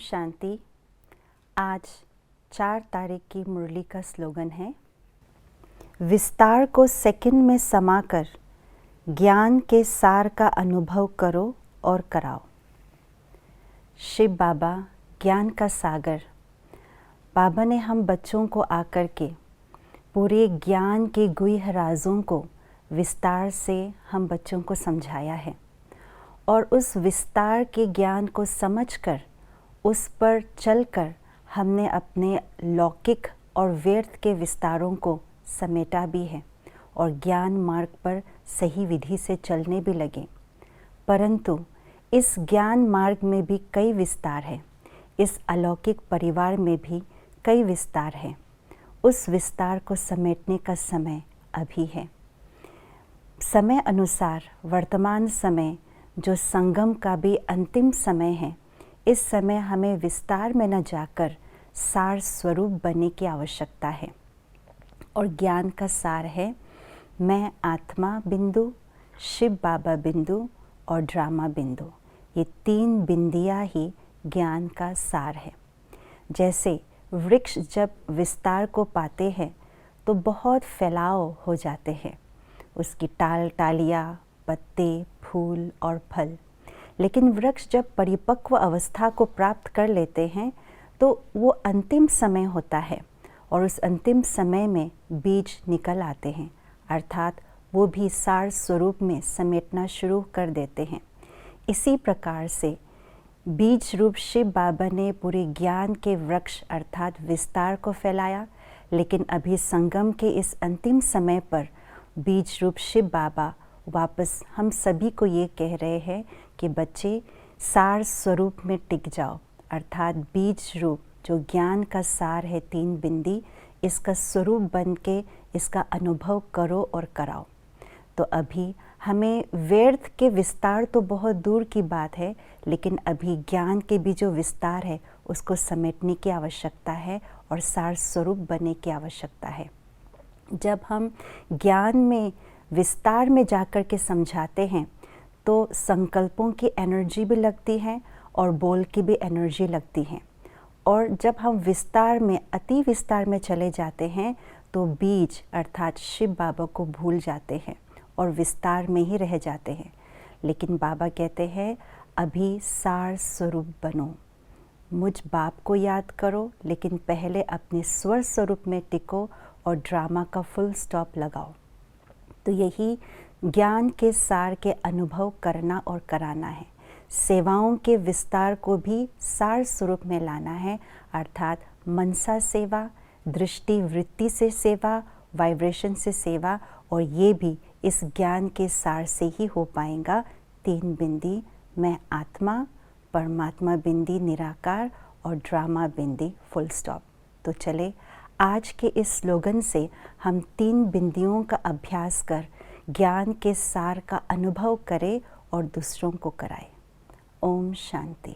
शांति। आज 4 तारीख की मुरली का स्लोगन है, विस्तार को सेकंड में समाकर ज्ञान के सार का अनुभव करो और कराओ। शिव बाबा ज्ञान का सागर, बाबा ने हम बच्चों को आकर के पूरे ज्ञान के गुह्य राजों को विस्तार से हम बच्चों को समझाया है और उस विस्तार के ज्ञान को समझकर उस पर चलकर हमने अपने लौकिक और व्यर्थ के विस्तारों को समेटा भी है और ज्ञान मार्ग पर सही विधि से चलने भी लगे। परंतु इस ज्ञान मार्ग में भी कई विस्तार है, इस अलौकिक परिवार में भी कई विस्तार है। उस विस्तार को समेटने का समय अभी है। समय अनुसार वर्तमान समय जो संगम का भी अंतिम समय है, इस समय हमें विस्तार में न जाकर सार स्वरूप बनने की आवश्यकता है। और ज्ञान का सार है, मैं आत्मा बिंदु, शिव बाबा बिंदु और ड्रामा बिंदु। ये 3 बिंदियाँ ही ज्ञान का सार है। जैसे वृक्ष जब विस्तार को पाते हैं तो बहुत फैलाव हो जाते हैं, उसकी टालियाँ, पत्ते, फूल और फल। लेकिन वृक्ष जब परिपक्व अवस्था को प्राप्त कर लेते हैं तो वो अंतिम समय होता है और उस अंतिम समय में बीज निकल आते हैं, अर्थात वो भी सार स्वरूप में समेटना शुरू कर देते हैं। इसी प्रकार से बीज रूप शिव बाबा ने पूरे ज्ञान के वृक्ष अर्थात विस्तार को फैलाया, लेकिन अभी संगम के इस अंतिम समय पर बीज रूप शिव बाबा वापस हम सभी को ये कह रहे हैं कि बच्चे सार स्वरूप में टिक जाओ, अर्थात बीज रूप जो ज्ञान का सार है 3 बिंदी, इसका स्वरूप बन के इसका अनुभव करो और कराओ। तो अभी हमें व्यर्थ के विस्तार तो बहुत दूर की बात है, लेकिन अभी ज्ञान के भी जो विस्तार है उसको समेटने की आवश्यकता है और सार स्वरूप बनने की आवश्यकता है। जब हम ज्ञान में विस्तार में जाकर के समझाते हैं तो संकल्पों की एनर्जी भी लगती है और बोल की भी एनर्जी लगती है। और जब हम विस्तार में अति विस्तार में चले जाते हैं तो बीज अर्थात शिव बाबा को भूल जाते हैं और विस्तार में ही रह जाते हैं। लेकिन बाबा कहते हैं अभी सार स्वरूप बनो, मुझ बाप को याद करो, लेकिन पहले अपने स्वर स्वरूप में टिको और ड्रामा का फुल स्टॉप लगाओ। तो यही ज्ञान के सार के अनुभव करना और कराना है। सेवाओं के विस्तार को भी सार स्वरूप में लाना है, अर्थात मनसा सेवा, दृष्टि वृत्ति से सेवा, वाइब्रेशन से सेवा, और ये भी इस ज्ञान के सार से ही हो पाएगा। 3 बिंदी, मैं आत्मा, परमात्मा बिंदी निराकार और ड्रामा बिंदी फुल स्टॉप। तो चले आज के इस स्लोगन से हम 3 बिंदियों का अभ्यास कर ज्ञान के सार का अनुभव करें और दूसरों को कराएं। ओम शांति।